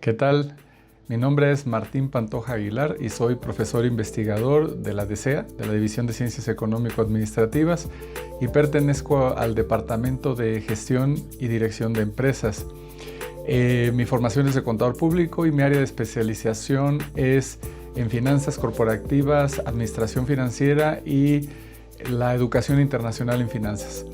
¿Qué tal? Mi nombre es Martín Pantoja Aguilar y soy profesor investigador de la DCEA, de la División de Ciencias Económico-Administrativas, y pertenezco al Departamento de Gestión y Dirección de Empresas. Mi formación es de contador público y mi área de especialización es en finanzas corporativas, administración financiera y la educación internacional en finanzas.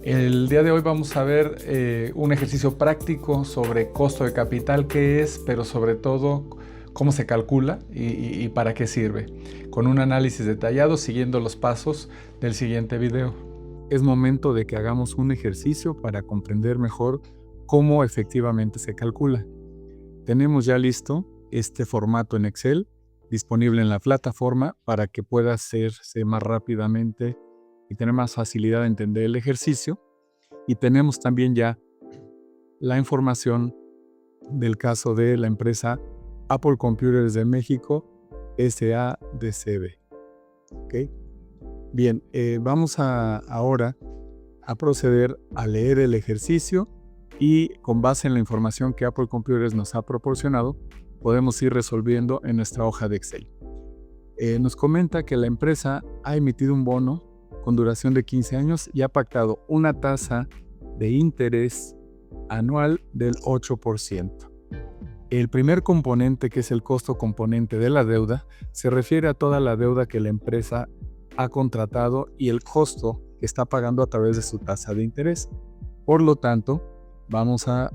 El día de hoy vamos a ver un ejercicio práctico sobre costo de capital, qué es, pero sobre todo cómo se calcula y para qué sirve, con un análisis detallado siguiendo los pasos del siguiente video. Es momento de que hagamos un ejercicio para comprender mejor cómo efectivamente se calcula. Tenemos ya listo este formato en Excel disponible en la plataforma para que pueda hacerse más rápidamente y tener más facilidad de entender el ejercicio. Y tenemos también ya la información del caso de la empresa Apple Computers de México, SADCB. ¿Okay? Bien, vamos ahora a proceder a leer el ejercicio y con base en la información que Apple Computers nos ha proporcionado, podemos ir resolviendo en nuestra hoja de Excel. Nos comenta que la empresa ha emitido un bono con duración de 15 años y ha pactado una tasa de interés anual del 8%. El primer componente, que es el costo componente de la deuda, se refiere a toda la deuda que la empresa ha contratado y el costo que está pagando a través de su tasa de interés. Por lo tanto, vamos a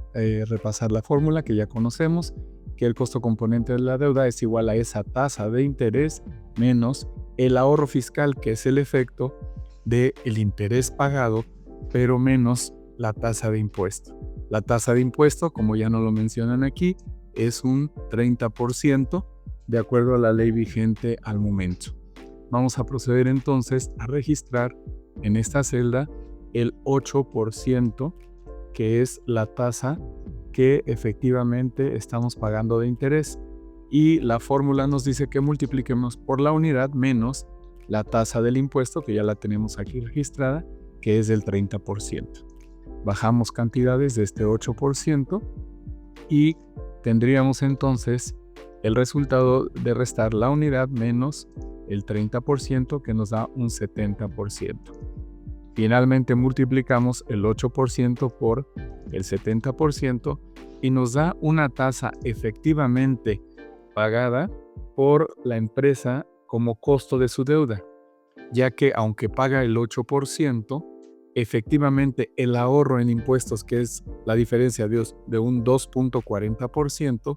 repasar la fórmula que ya conocemos, que el costo componente de la deuda es igual a esa tasa de interés menos el ahorro fiscal, que es el efecto del interés pagado, pero menos la tasa de impuesto. La tasa de impuesto, como ya nos lo mencionan aquí, es un 30% de acuerdo a la ley vigente al momento. Vamos a proceder entonces a registrar en esta celda el 8%, que es la tasa que efectivamente estamos pagando de interés. Y la fórmula nos dice que multipliquemos por la unidad menos la tasa del impuesto, que ya la tenemos aquí registrada, que es del 30%. Bajamos cantidades de este 8% y tendríamos entonces el resultado de restar la unidad menos el 30%, que nos da un 70%. Finalmente multiplicamos el 8% por el 70% y nos da una tasa efectivamente pagada por la empresa como costo de su deuda, ya que aunque paga el 8%, efectivamente el ahorro en impuestos, que es la diferencia de un 2.40%,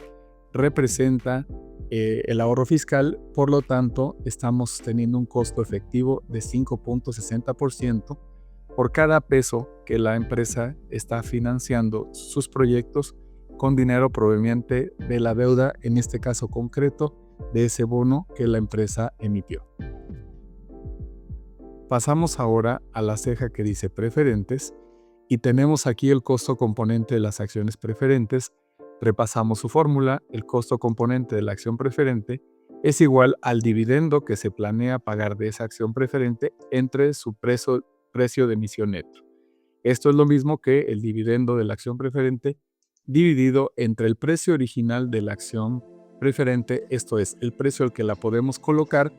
representa el ahorro fiscal. Por lo tanto, estamos teniendo un costo efectivo de 5.60% por cada peso que la empresa está financiando sus proyectos con dinero proveniente de la deuda, en este caso concreto, de ese bono que la empresa emitió. Pasamos ahora a la ceja que dice preferentes y tenemos aquí el costo componente de las acciones preferentes. Repasamos su fórmula. El costo componente de la acción preferente es igual al dividendo que se planea pagar de esa acción preferente entre su precio de emisión neto. Esto es lo mismo que el dividendo de la acción preferente dividido entre el precio original de la acción preferente, esto es, el precio al que la podemos colocar,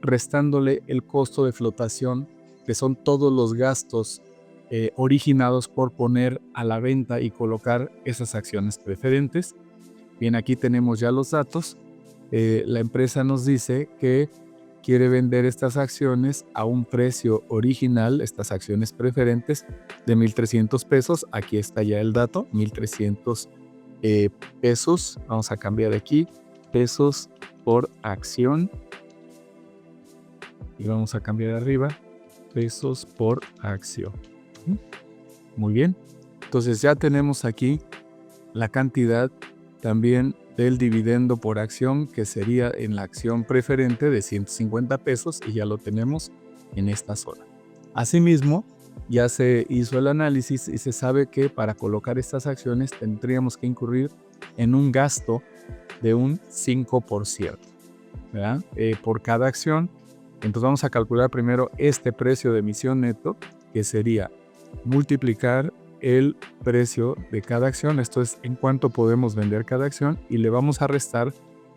restándole el costo de flotación, que son todos los gastos originados por poner a la venta y colocar esas acciones preferentes. Bien, aquí tenemos ya los datos. La empresa nos dice que quiere vender estas acciones a un precio original, estas acciones preferentes, de 1,300 pesos. Aquí está ya el dato, 1,300 pesos. Vamos a cambiar aquí, pesos por acción. Y vamos a cambiar arriba, pesos por acción. Muy bien. Entonces ya tenemos aquí la cantidad también del dividendo por acción, que sería en la acción preferente de 150 pesos, y ya lo tenemos en esta zona. Asimismo, ya se hizo el análisis y se sabe que para colocar estas acciones tendríamos que incurrir en un gasto de un 5%, ¿verdad? Por cada acción. Entonces vamos a calcular primero este precio de emisión neto, que sería multiplicar el precio de cada acción, esto es en cuánto podemos vender cada acción, y le vamos a restar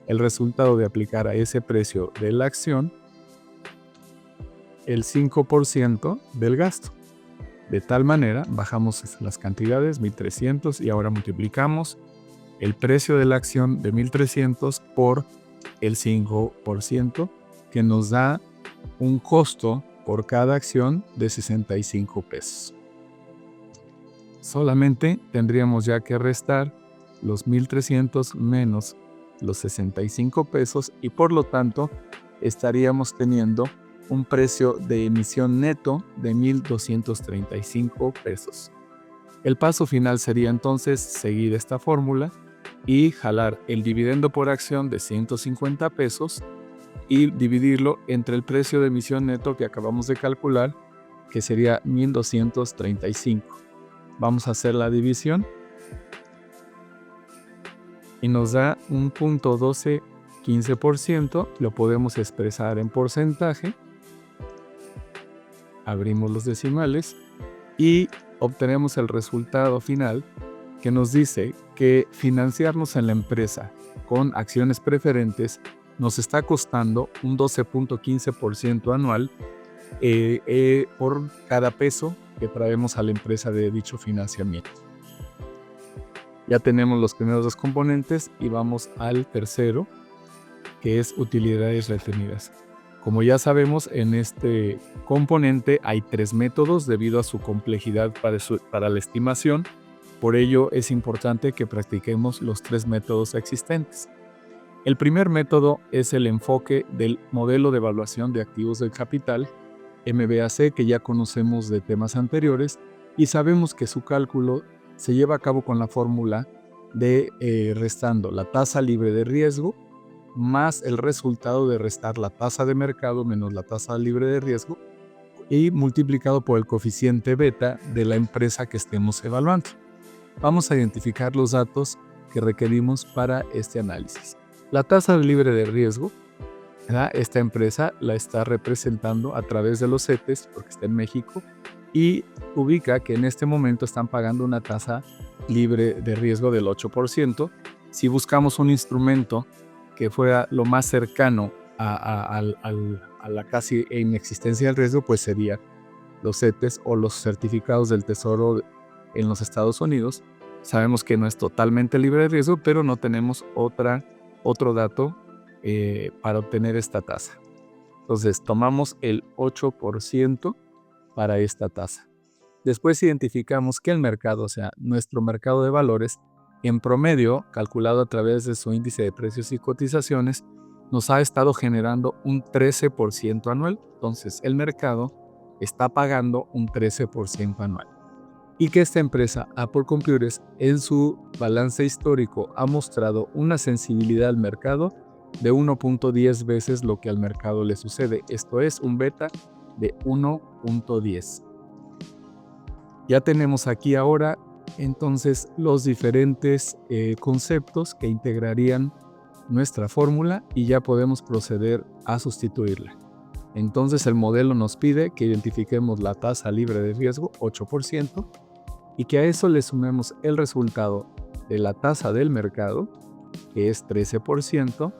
el resultado de aplicar a ese precio de la acción el 5% del gasto. De tal manera, bajamos las cantidades, 1.300, y ahora multiplicamos el precio de la acción de 1.300 por el 5%, que nos da un costo por cada acción de 65 pesos. Solamente tendríamos ya que restar los 1.300 menos los 65 pesos y por lo tanto estaríamos teniendo un precio de emisión neto de 1.235 pesos. El paso final sería entonces seguir esta fórmula y jalar el dividendo por acción de 150 pesos y dividirlo entre el precio de emisión neto que acabamos de calcular, que sería 1.235. Vamos a hacer la división y nos da un 0.1215%, lo podemos expresar en porcentaje. Abrimos los decimales y obtenemos el resultado final que nos dice que financiarnos en la empresa con acciones preferentes nos está costando un 12.15% anual por cada peso que traemos a la empresa de dicho financiamiento. Ya tenemos los primeros dos componentes y vamos al tercero, que es utilidades retenidas. Como ya sabemos, en este componente hay 3 métodos debido a su complejidad para la estimación. Por ello es importante que practiquemos los 3 métodos existentes. El primer método es el enfoque del modelo de evaluación de activos del capital, MBAC, que ya conocemos de temas anteriores y sabemos que su cálculo se lleva a cabo con la fórmula de restando la tasa libre de riesgo más el resultado de restar la tasa de mercado menos la tasa libre de riesgo y multiplicado por el coeficiente beta de la empresa que estemos evaluando. Vamos a identificar los datos que requerimos para este análisis. La tasa libre de riesgo, esta empresa la está representando a través de los CETES porque está en México y ubica que en este momento están pagando una tasa libre de riesgo del 8%. Si buscamos un instrumento que fuera lo más cercano a la casi inexistencia del riesgo, pues sería los CETES o los certificados del Tesoro en los Estados Unidos. Sabemos que no es totalmente libre de riesgo, pero no tenemos otro dato para obtener esta tasa. Entonces tomamos el 8% para esta tasa. Después identificamos que el mercado, o sea, nuestro mercado de valores, en promedio, calculado a través de su índice de precios y cotizaciones, nos ha estado generando un 13% anual. Entonces el mercado está pagando un 13% anual. Y que esta empresa, Apple Computers, en su balance histórico ha mostrado una sensibilidad al mercado de 1.10 veces lo que al mercado le sucede. Esto es un beta de 1.10. Ya tenemos aquí ahora entonces los diferentes conceptos que integrarían nuestra fórmula y ya podemos proceder a sustituirla. Entonces el modelo nos pide que identifiquemos la tasa libre de riesgo, 8%, y que a eso le sumemos el resultado de la tasa del mercado, que es 13%,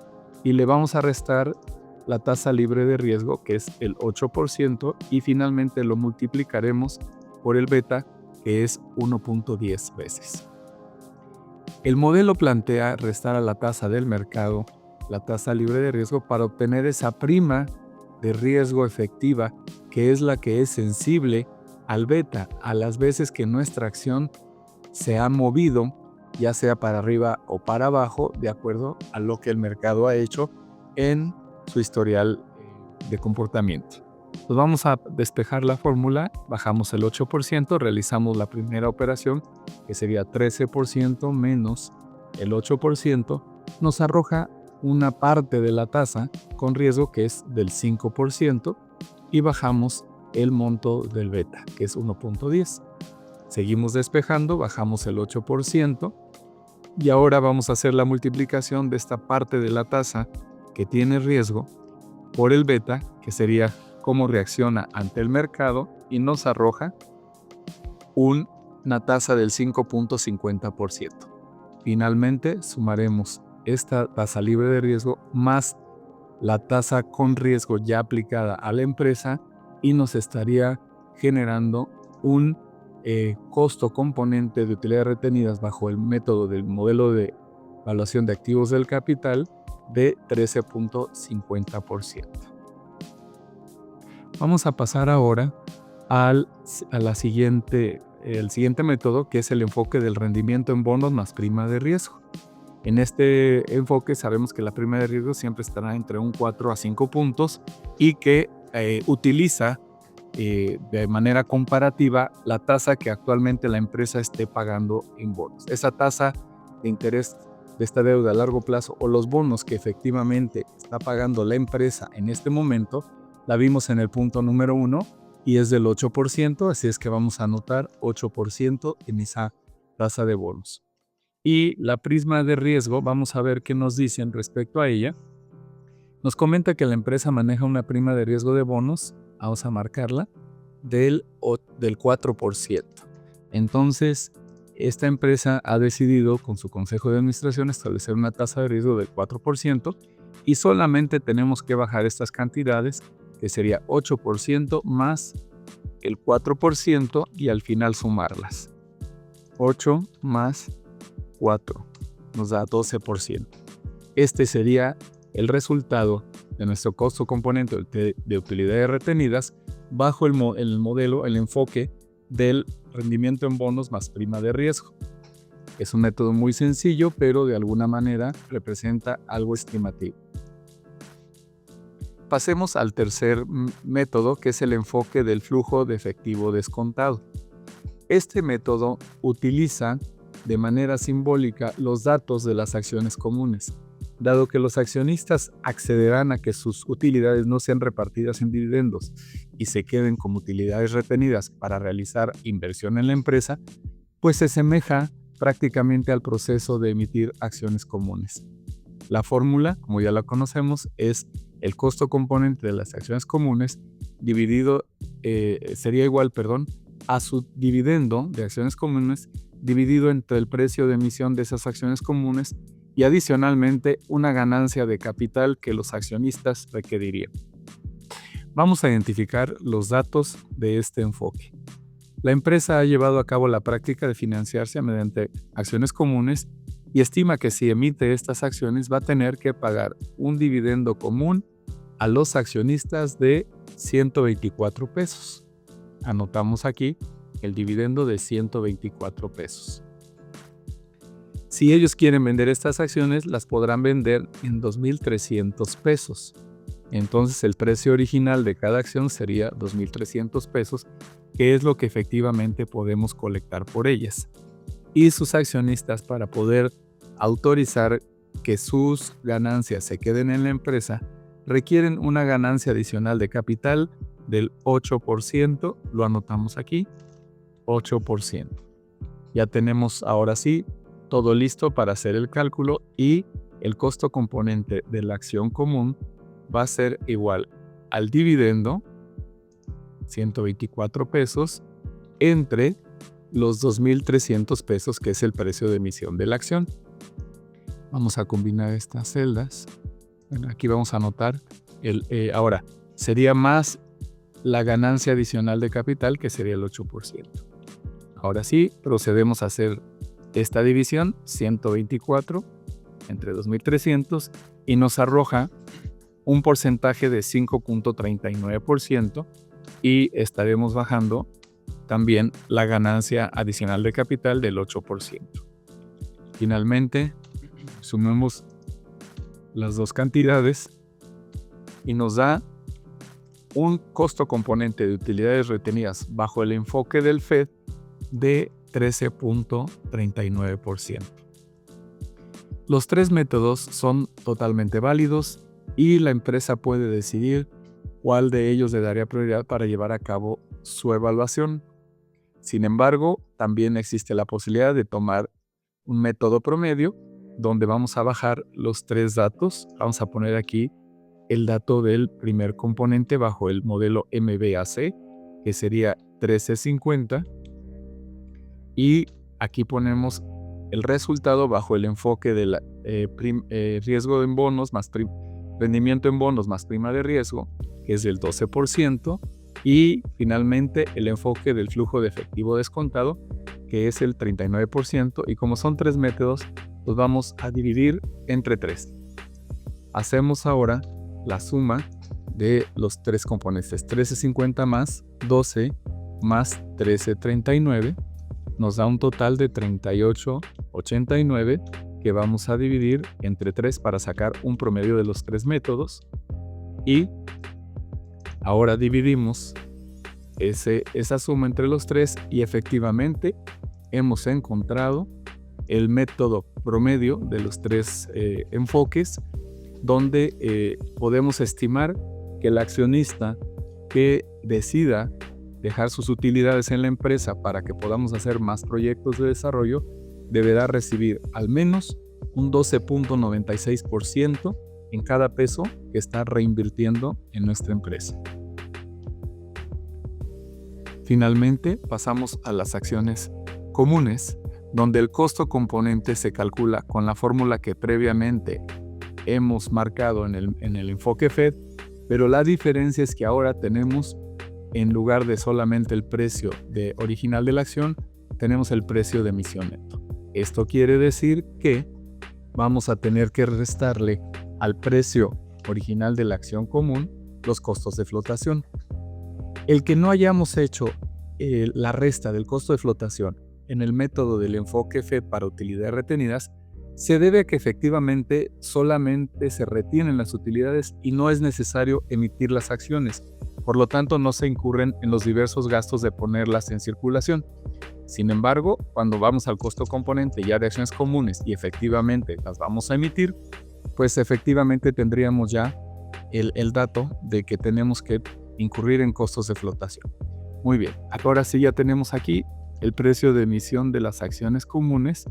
y le vamos a restar la tasa libre de riesgo, que es el 8%, y finalmente lo multiplicaremos por el beta, que es 1.10 veces. El modelo plantea restar a la tasa del mercado la tasa libre de riesgo para obtener esa prima de riesgo efectiva, que es la que es sensible al beta, a las veces que nuestra acción se ha movido, ya sea para arriba o para abajo, de acuerdo a lo que el mercado ha hecho en su historial de comportamiento. Pues vamos a despejar la fórmula, bajamos el 8%, realizamos la primera operación, que sería 13% menos el 8%, nos arroja una parte de la tasa con riesgo que es del 5% y bajamos el monto del beta, que es 1.10. Seguimos despejando, bajamos el 8% y ahora vamos a hacer la multiplicación de esta parte de la tasa que tiene riesgo por el beta, que sería cómo reacciona ante el mercado, y nos arroja un una tasa del 5.50%. Finalmente, sumaremos esta tasa libre de riesgo más la tasa con riesgo ya aplicada a la empresa y nos estaría generando un costo componente de utilidades retenidas bajo el método del modelo de evaluación de activos del capital de 13.50%. Vamos a pasar ahora al siguiente método, que es el enfoque del rendimiento en bonos más prima de riesgo. En este enfoque sabemos que la prima de riesgo siempre estará entre un 4 a 5 puntos y que utiliza de manera comparativa la tasa que actualmente la empresa esté pagando en bonos. Esa tasa de interés de esta deuda a largo plazo o los bonos que efectivamente está pagando la empresa en este momento, la vimos en el punto número 1 y es del 8%, así es que vamos a anotar 8% en esa tasa de bonos. Y la prima de riesgo, vamos a ver qué nos dicen respecto a ella. Nos comenta que la empresa maneja una prima de riesgo de bonos, vamos a marcarla, del 4%. Entonces, esta empresa ha decidido con su consejo de administración establecer una tasa de riesgo del 4% y solamente tenemos que bajar estas cantidades, que sería 8% más el 4% y al final sumarlas. 8 más 4 nos da 12%. Este sería el resultado de nuestro costo componente de utilidades retenidas bajo el modelo, el enfoque del rendimiento en bonos más prima de riesgo. Es un método muy sencillo, pero de alguna manera representa algo estimativo. Pasemos al tercer método, que es el enfoque del flujo de efectivo descontado. Este método utiliza de manera simbólica los datos de las acciones comunes. Dado que los accionistas accederán a que sus utilidades no sean repartidas en dividendos y se queden como utilidades retenidas para realizar inversión en la empresa, pues se asemeja prácticamente al proceso de emitir acciones comunes. La fórmula, como ya la conocemos, es el costo componente de las acciones comunes sería igual a su dividendo de acciones comunes dividido entre el precio de emisión de esas acciones comunes y adicionalmente una ganancia de capital que los accionistas requerirían. Vamos a identificar los datos de este enfoque. La empresa ha llevado a cabo la práctica de financiarse mediante acciones comunes y estima que si emite estas acciones va a tener que pagar un dividendo común a los accionistas de 124 pesos. Anotamos aquí el dividendo de 124 pesos. Si ellos quieren vender estas acciones, las podrán vender en 2,300 pesos. Entonces el precio original de cada acción sería 2,300 pesos, que es lo que efectivamente podemos colectar por ellas. Y sus accionistas, para poder autorizar que sus ganancias se queden en la empresa, requieren una ganancia adicional de capital del 8%, lo anotamos aquí, 8%. Ya tenemos ahora sí todo listo para hacer el cálculo y el costo componente de la acción común va a ser igual al dividendo, 124 pesos, entre los 2,300 pesos, que es el precio de emisión de la acción. Vamos a combinar estas celdas. Bueno, aquí vamos a anotar, ahora sería más la ganancia adicional de capital, que sería el 8%. Ahora sí, procedemos a hacer esta división, 124 entre 2,300, y nos arroja un porcentaje de 5.39% y estaremos bajando también la ganancia adicional de capital del 8%. Finalmente, sumemos las dos cantidades y nos da un costo componente de utilidades retenidas bajo el enfoque del FED de 13.39%. Los tres métodos son totalmente válidos y la empresa puede decidir cuál de ellos le daría prioridad para llevar a cabo su evaluación. Sin embargo, también existe la posibilidad de tomar un método promedio donde vamos a bajar los tres datos. Vamos a poner aquí el dato del primer componente bajo el modelo MBAC, que sería 13.50, y aquí ponemos el resultado bajo el enfoque del riesgo en bonos más rendimiento en bonos más prima de riesgo, que es del 12%, y finalmente el enfoque del flujo de efectivo descontado, que es el 39%, y como son 3 métodos, los vamos a dividir entre 3. Hacemos ahora la suma de los 3 componentes, 13.50 más 12 más 13.39, nos da un total de 38.89 que vamos a dividir entre 3 para sacar un promedio de los 3 métodos. Y ahora dividimos esa suma entre los 3 y efectivamente hemos encontrado el método promedio de los 3 enfoques, donde podemos estimar que el accionista que decida dejar sus utilidades en la empresa para que podamos hacer más proyectos de desarrollo deberá recibir al menos un 12.96% en cada peso que está reinvirtiendo en nuestra empresa. Finalmente, pasamos a las acciones comunes, donde el costo componente se calcula con la fórmula que previamente hemos marcado en el enfoque FED, pero la diferencia es que ahora tenemos, en lugar de solamente el precio original de la acción, tenemos el precio de emisión neto. Esto quiere decir que vamos a tener que restarle al precio original de la acción común los costos de flotación. El que no hayamos hecho la resta del costo de flotación en el método del enfoque FED para utilidades retenidas se debe a que efectivamente solamente se retienen las utilidades y no es necesario emitir las acciones. Por lo tanto, no se incurren en los diversos gastos de ponerlas en circulación. Sin embargo, cuando vamos al costo componente ya de acciones comunes y efectivamente las vamos a emitir, pues efectivamente tendríamos ya el dato de que tenemos que incurrir en costos de flotación. Muy bien, ahora sí ya tenemos aquí el precio de emisión de las acciones comunes,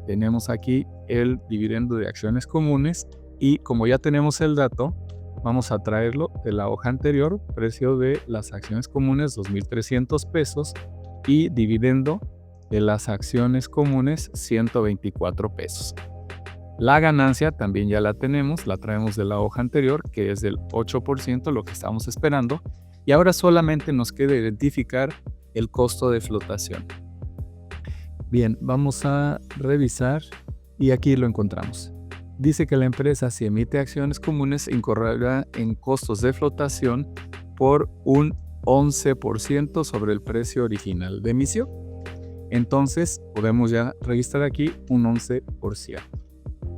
tenemos aquí el dividendo de acciones comunes y como ya tenemos el dato, vamos a traerlo de la hoja anterior, precio de las acciones comunes 2.300 pesos y dividendo de las acciones comunes 124 pesos. La ganancia también ya la tenemos, la traemos de la hoja anterior, que es del 8%, lo que estamos esperando, y ahora solamente nos queda identificar el costo de flotación. Bien, vamos a revisar y aquí lo encontramos. Dice que la empresa, si emite acciones comunes, incurrirá en costos de flotación por un 11% sobre el precio original de emisión. Entonces, podemos ya registrar aquí un 11%.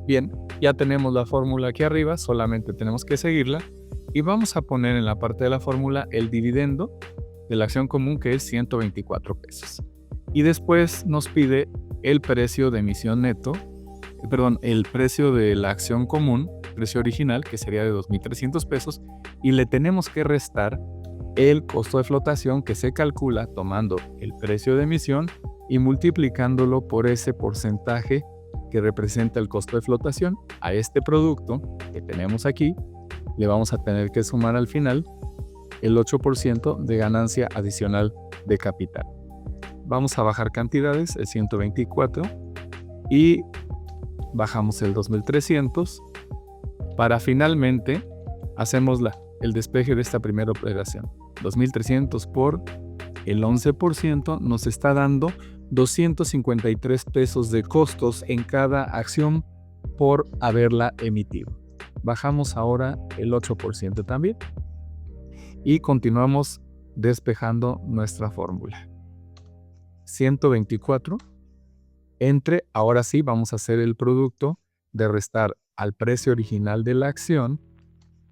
Bien, ya tenemos la fórmula aquí arriba, solamente tenemos que seguirla y vamos a poner en la parte de la fórmula el dividendo de la acción común, que es 124 pesos. Y después nos pide el precio de emisión neto, el precio de la acción común, precio original, que sería de 2.300 pesos, y le tenemos que restar el costo de flotación que se calcula tomando el precio de emisión y multiplicándolo por ese porcentaje que representa el costo de flotación. A este producto que tenemos aquí le vamos a tener que sumar al final el 8% de ganancia adicional de capital. Vamos a bajar cantidades, el 124, y bajamos el 2.300 para finalmente hacemos el despeje de esta primera operación. 2.300 por el 11% nos está dando 253 pesos de costos en cada acción por haberla emitido. Bajamos ahora el 8% también y continuamos despejando nuestra fórmula. 124 ahora sí vamos a hacer el producto de restar al precio original de la acción,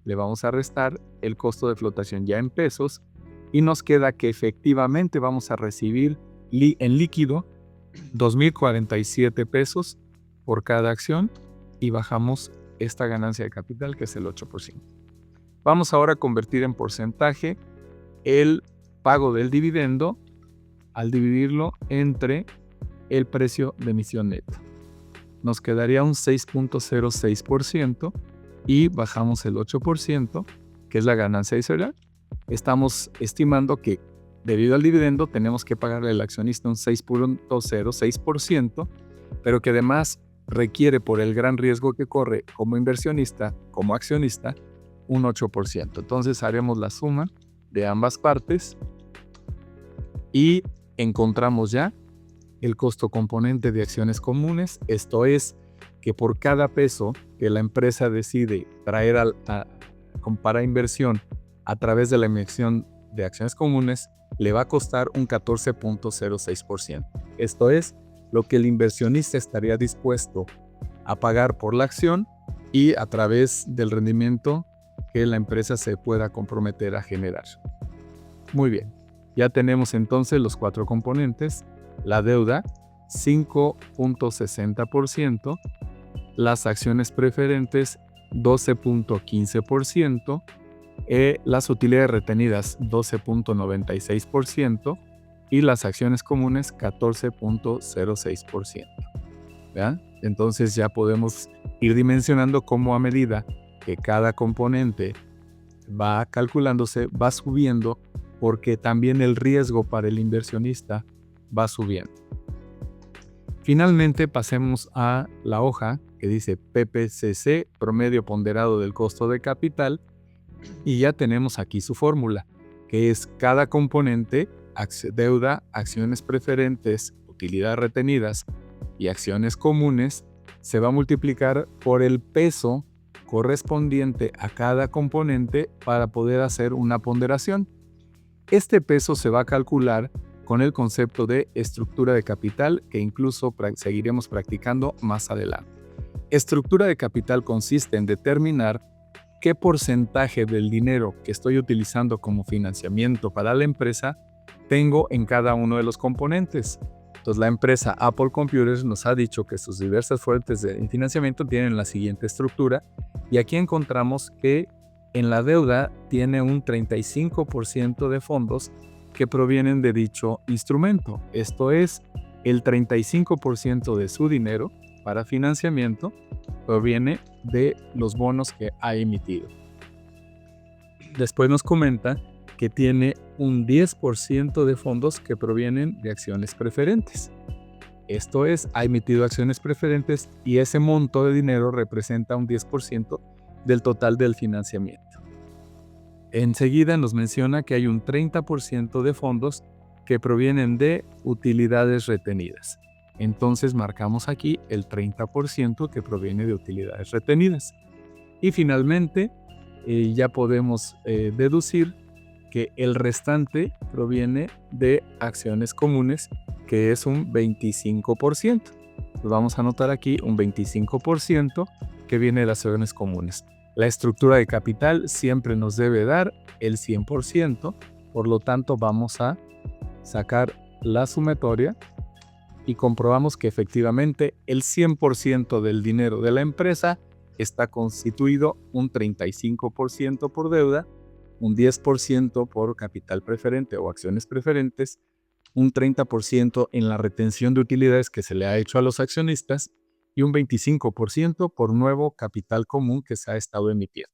le vamos a restar el costo de flotación ya en pesos y nos queda que efectivamente vamos a recibir en líquido 2.047 pesos por cada acción y bajamos esta ganancia de capital, que es el 8%. Vamos ahora a convertir en porcentaje el pago del dividendo al dividirlo entre el precio de emisión neta. Nos quedaría un 6.06% y bajamos el 8%, que es la ganancia adicional. Estamos estimando que debido al dividendo tenemos que pagarle al accionista un 6.06%, pero que además requiere, por el gran riesgo que corre como inversionista, como accionista, un 8%. Entonces haremos la suma de ambas partes y encontramos ya el costo componente de acciones comunes. Esto es que por cada peso que la empresa decide traer para inversión a través de la emisión de acciones comunes, le va a costar un 14.06%. Esto es lo que el inversionista estaría dispuesto a pagar por la acción y a través del rendimiento que la empresa se pueda comprometer a generar. Muy bien, ya tenemos entonces los 4 componentes. La deuda, 5.60%, las acciones preferentes, 12.15%, las utilidades retenidas, 12.96%, y las acciones comunes, 14.06%. ¿Vean? Entonces ya podemos ir dimensionando cómo a medida que cada componente va calculándose, va subiendo, porque también el riesgo para el inversionista va subiendo. Finalmente pasemos a la hoja que dice PPCC, promedio ponderado del costo de capital, y ya tenemos aquí su fórmula, que es cada componente, deuda, acciones preferentes, utilidades retenidas y acciones comunes, se va a multiplicar por el peso correspondiente a cada componente para poder hacer una ponderación. Este peso se va a calcular con el concepto de estructura de capital, que incluso seguiremos practicando más adelante. Estructura de capital consiste en determinar qué porcentaje del dinero que estoy utilizando como financiamiento para la empresa tengo en cada uno de los componentes. Entonces, la empresa Apple Computers nos ha dicho que sus diversas fuentes de financiamiento tienen la siguiente estructura, y aquí encontramos que en la deuda tiene un 35% de fondos que provienen de dicho instrumento. Esto es, el 35% de su dinero para financiamiento proviene de los bonos que ha emitido. Después nos comenta que tiene un 10% de fondos que provienen de acciones preferentes. Esto es, ha emitido acciones preferentes y ese monto de dinero representa un 10% del total del financiamiento. Enseguida nos menciona que hay un 30% de fondos que provienen de utilidades retenidas. Entonces marcamos aquí el 30% que proviene de utilidades retenidas. Y finalmente ya podemos deducir que el restante proviene de acciones comunes, que es un 25%. Pues vamos a anotar aquí un 25% que viene de las acciones comunes. La estructura de capital siempre nos debe dar el 100%, por lo tanto vamos a sacar la sumatoria y comprobamos que efectivamente el 100% del dinero de la empresa está constituido un 35% por deuda, un 10% por capital preferente o acciones preferentes, un 30% en la retención de utilidades que se le ha hecho a los accionistas y un 25% por nuevo capital común que se ha estado emitiendo.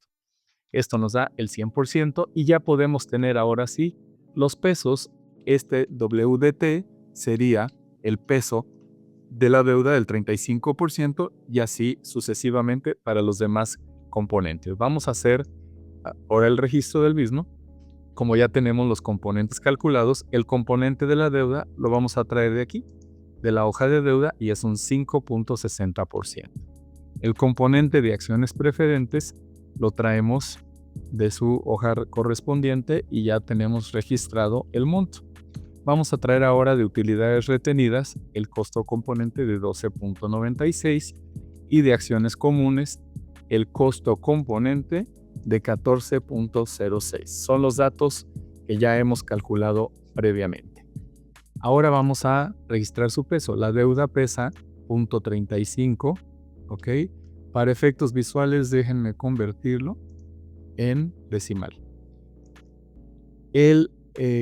Esto nos da el 100% y ya podemos tener ahora sí los pesos. Este WDT sería el peso de la deuda del 35% y así sucesivamente para los demás componentes. Vamos a hacer ahora el registro del mismo. Como ya tenemos los componentes calculados, el componente de la deuda lo vamos a traer de aquí, de la hoja de deuda, y es un 5.60%. El componente de acciones preferentes lo traemos de su hoja correspondiente y ya tenemos registrado el monto. Vamos a traer ahora de utilidades retenidas el costo componente de 12.96 y de acciones comunes el costo componente de 14.06. Son los datos que ya hemos calculado previamente. Ahora vamos a registrar su peso. La deuda pesa 0.35, ¿ok? Para efectos visuales déjenme convertirlo en decimal. El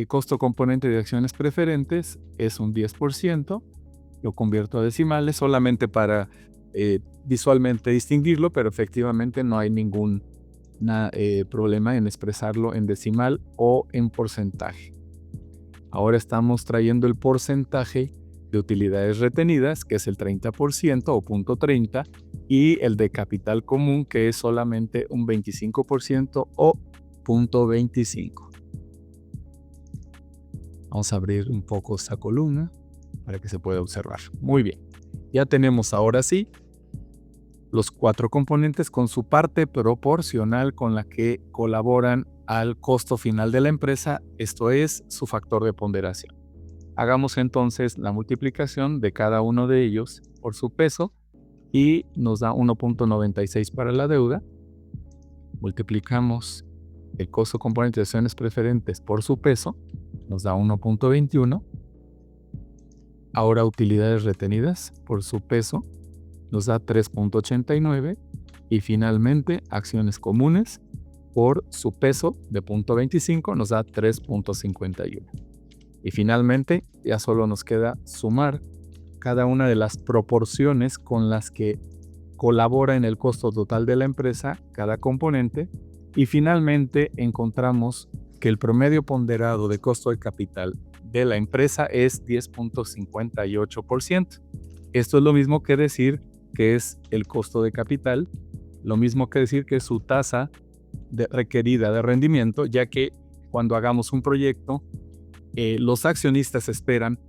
costo componente de acciones preferentes es un 10%, lo convierto a decimales solamente para visualmente distinguirlo, pero efectivamente no hay ningún problema en expresarlo en decimal o en porcentaje. Ahora estamos trayendo el porcentaje de utilidades retenidas, que es el 30% o 0.30, y el de capital común, que es solamente un 25% o 0.25. Vamos a abrir un poco esta columna para que se pueda observar. Muy bien. Ya tenemos ahora sí los 4 componentes con su parte proporcional con la que colaboran al costo final de la empresa, esto es su factor de ponderación. Hagamos entonces la multiplicación de cada uno de ellos por su peso y nos da 1.96 para la deuda. Multiplicamos el costo componente de acciones preferentes por su peso, nos da 1.21. Ahora utilidades retenidas por su peso nos da 3.89 y finalmente acciones comunes por su peso de 0.25 nos da 3.51. Y finalmente ya solo nos queda sumar cada una de las proporciones con las que colabora en el costo total de la empresa cada componente y finalmente encontramos que el promedio ponderado de costo de capital de la empresa es 10.58%. Esto es lo mismo que decir que es el costo de capital, lo mismo que decir que es su tasa requerida de rendimiento, ya que cuando hagamos un proyecto, los accionistas esperan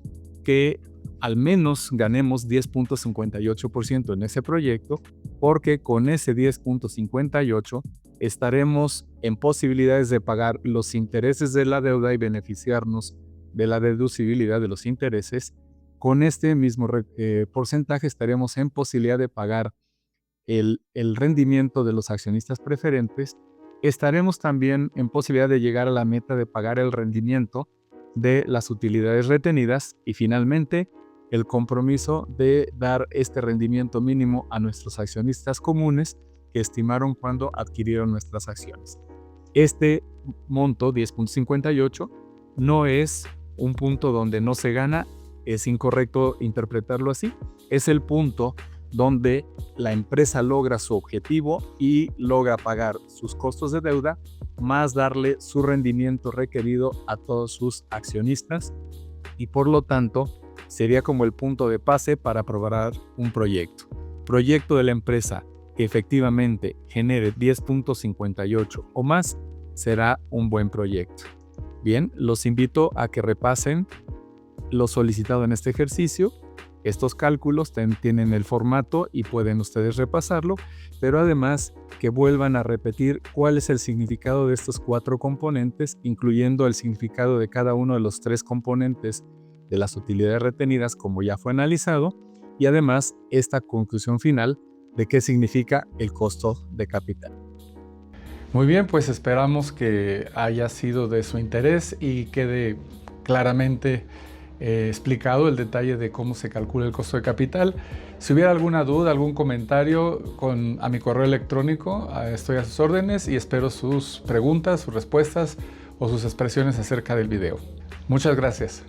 que al menos ganemos 10.58% en ese proyecto, porque con ese 10.58 estaremos en posibilidades de pagar los intereses de la deuda y beneficiarnos de la deducibilidad de los intereses. Con este mismo porcentaje estaremos en posibilidad de pagar el rendimiento de los accionistas preferentes. Estaremos también en posibilidad de llegar a la meta de pagar el rendimiento de las utilidades retenidas y finalmente el compromiso de dar este rendimiento mínimo a nuestros accionistas comunes que estimaron cuando adquirieron nuestras acciones. Este monto, 10.58, no es un punto donde no se gana, es incorrecto interpretarlo así, es el punto donde la empresa logra su objetivo y logra pagar sus costos de deuda, más darle su rendimiento requerido a todos sus accionistas y por lo tanto sería como el punto de pase para aprobar un proyecto. Proyecto de la empresa que efectivamente genere 10.58 o más será un buen proyecto. Bien, los invito a que repasen lo solicitado en este ejercicio. Estos cálculos tienen el formato y pueden ustedes repasarlo, pero además que vuelvan a repetir cuál es el significado de estos 4 componentes, incluyendo el significado de cada uno de los 3 componentes de las utilidades retenidas, como ya fue analizado, y además esta conclusión final de qué significa el costo de capital. Muy bien, pues esperamos que haya sido de su interés y quede claramente explicado el detalle de cómo se calcula el costo de capital. Si hubiera alguna duda, algún comentario, a mi correo electrónico, estoy a sus órdenes y espero sus preguntas, sus respuestas o sus expresiones acerca del video. Muchas gracias.